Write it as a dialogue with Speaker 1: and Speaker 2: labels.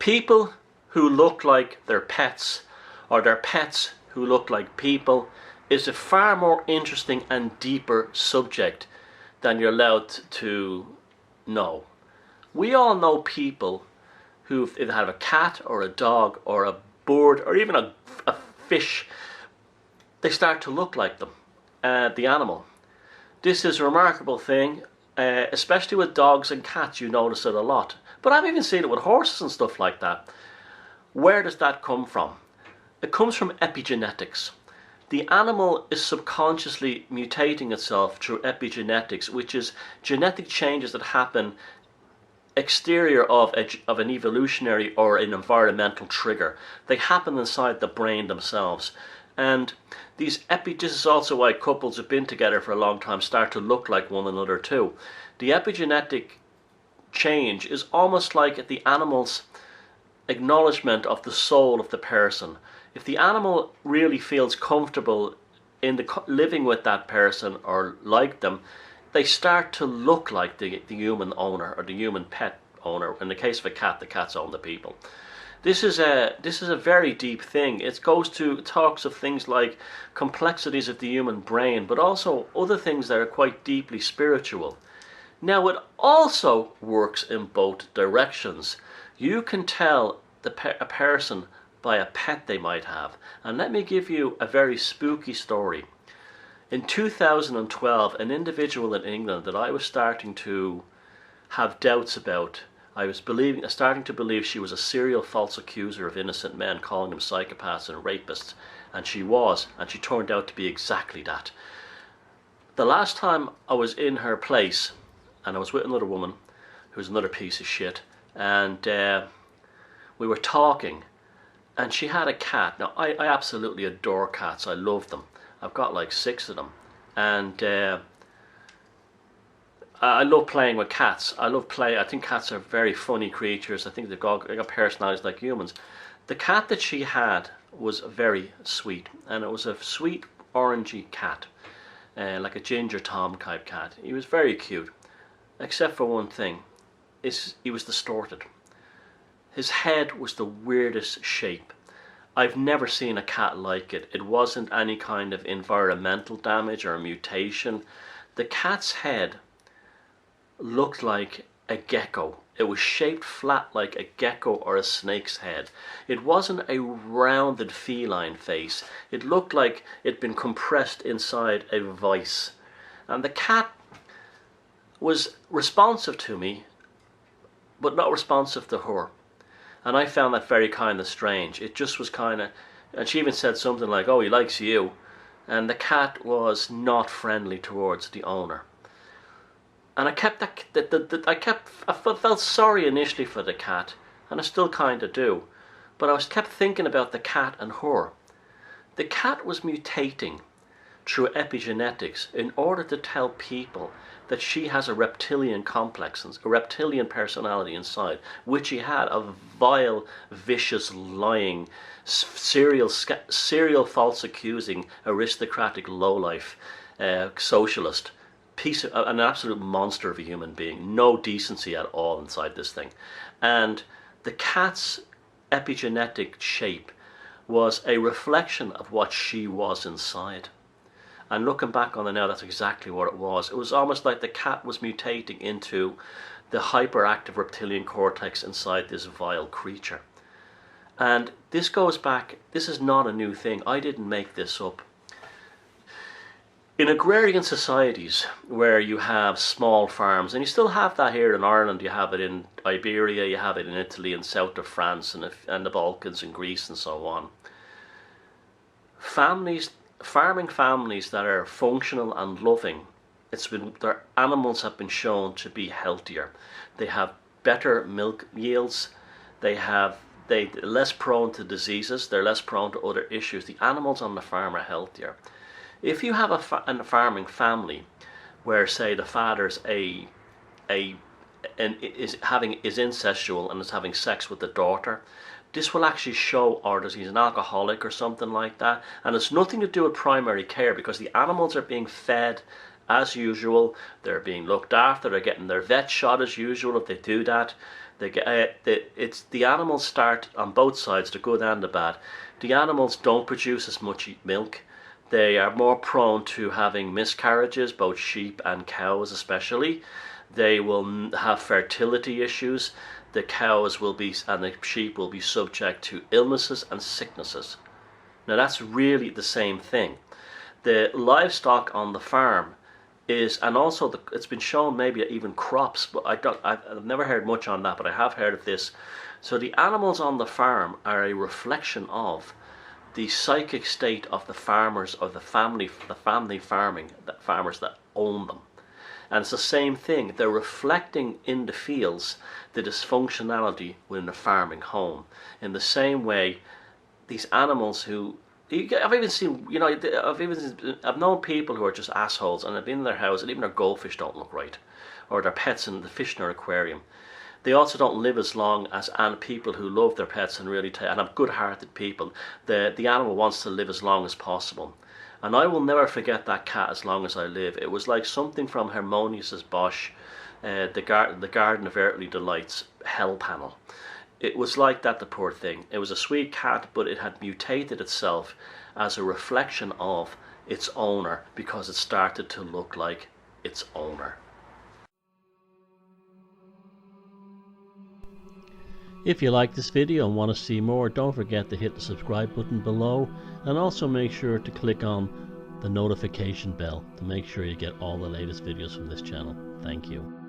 Speaker 1: People who look like their pets, or their pets who look like people, is a far more interesting and deeper subject than you're allowed to know. We all know people who've either had a cat or a dog or a bird or even a fish. They start to look like them, the animal. This is a remarkable thing, especially with dogs and cats. You notice it a lot. But I've even seen it with horses and stuff like that. Where does that come from? It comes from epigenetics. The animal is subconsciously mutating itself through epigenetics, which is genetic changes that happen exterior of an evolutionary or an environmental trigger. They happen inside the brain themselves. And this is also why couples who've been together for a long time start to look like one another too. The epigenetic change is almost like the animal's acknowledgement of the soul of the person. If the animal really feels comfortable in living with that person or like them, they start to look like the human owner or the human pet owner. In the case of a cat, the cats own the people. This is a very deep thing. It talks of things like complexities of the human brain, but also other things that are quite deeply spiritual. Now, it also works in both directions. You can tell a person by a pet they might have. And let me give you a very spooky story. In 2012, an individual in England that I was starting to have doubts about, I was starting to believe she was a serial false accuser of innocent men, calling them psychopaths and rapists. And she was, and she turned out to be exactly that. The last time I was in her place, and I was with another woman, who was another piece of shit, and we were talking, and she had a cat. Now, I absolutely adore cats. I love them. I've got like 6 of them. And I love playing with cats. I think cats are very funny creatures. I think they've got personalities like humans. The cat that she had was very sweet. And it was a sweet orangey cat. Like a Ginger Tom type cat. He was very cute. Except for one thing. He was distorted. His head was the weirdest shape. I've never seen a cat like it. It wasn't any kind of environmental damage or mutation. The cat's head looked like a gecko. It was shaped flat like a gecko or a snake's head. It wasn't a rounded feline face. It looked like it'd been compressed inside a vice. And the cat was responsive to me, but not responsive to her. And I found that very kind of strange. It just was kind of, and she even said something like, "Oh, he likes you." And the cat was not friendly towards the owner. And I felt sorry initially for the cat, and I still kind of do. But I kept thinking about the cat and her. The cat was mutating through epigenetics in order to tell people that she has a reptilian complex, a reptilian personality inside, which she had, a vile, vicious, lying, serial false accusing, aristocratic lowlife, socialist, an absolute monster of a human being. No decency at all inside this thing. And the cat's epigenetic shape was a reflection of what she was inside. And looking back on it now, that's exactly what it was. It was almost like the cat was mutating into the hyperactive reptilian cortex inside this vile creature. And this goes back, this is not a new thing. I didn't make this up. In agrarian societies where you have small farms, and you still have that here in Ireland, you have it in Iberia, you have it in Italy and south of France and the Balkans and Greece and so on. Farming families that are functional and loving, their animals have been shown to be healthier. They have better milk yields. They're less prone to diseases. They're less prone to other issues. The animals on the farm are healthier. If you have a farming family where, say, the father's is incestual and is having sex with the daughter, this will actually show either he's an alcoholic or something like that. And it's nothing to do with primary care, because the animals are being fed as usual. They're being looked after. They're getting their vet shot as usual if they do that. The animals start on both sides, the good and the bad. The animals don't produce as much milk. They are more prone to having miscarriages, both sheep and cows especially. They will have fertility issues. The cows will be, and the sheep will be subject to illnesses and sicknesses. Now that's really the same thing. The livestock on the farm is, and also it's been shown maybe even crops, but I've never heard much on that, but I have heard of this. So the animals on the farm are a reflection of the psychic state of the farmers, of the family farming, the farmers that own them. And it's the same thing. They're reflecting in the fields the dysfunctionality within a farming home. In the same way, these animals who I've even seen, I've known people who are just assholes, and I've been in their house, and even their goldfish don't look right, or their pets in the fish in their aquarium. They also don't live as long as people who love their pets and really and have good-hearted people. The animal wants to live as long as possible, and I will never forget that cat as long as I live. It was like something from Harmonious Bosch, the Garden of Earthly Delights hell panel. It was like that, the poor thing. It was a sweet cat, but it had mutated itself as a reflection of its owner because it started to look like its owner. If you like this video and want to see more, don't forget to hit the subscribe button below, and also make sure to click on the notification bell to make sure you get all the latest videos from this channel. Thank you.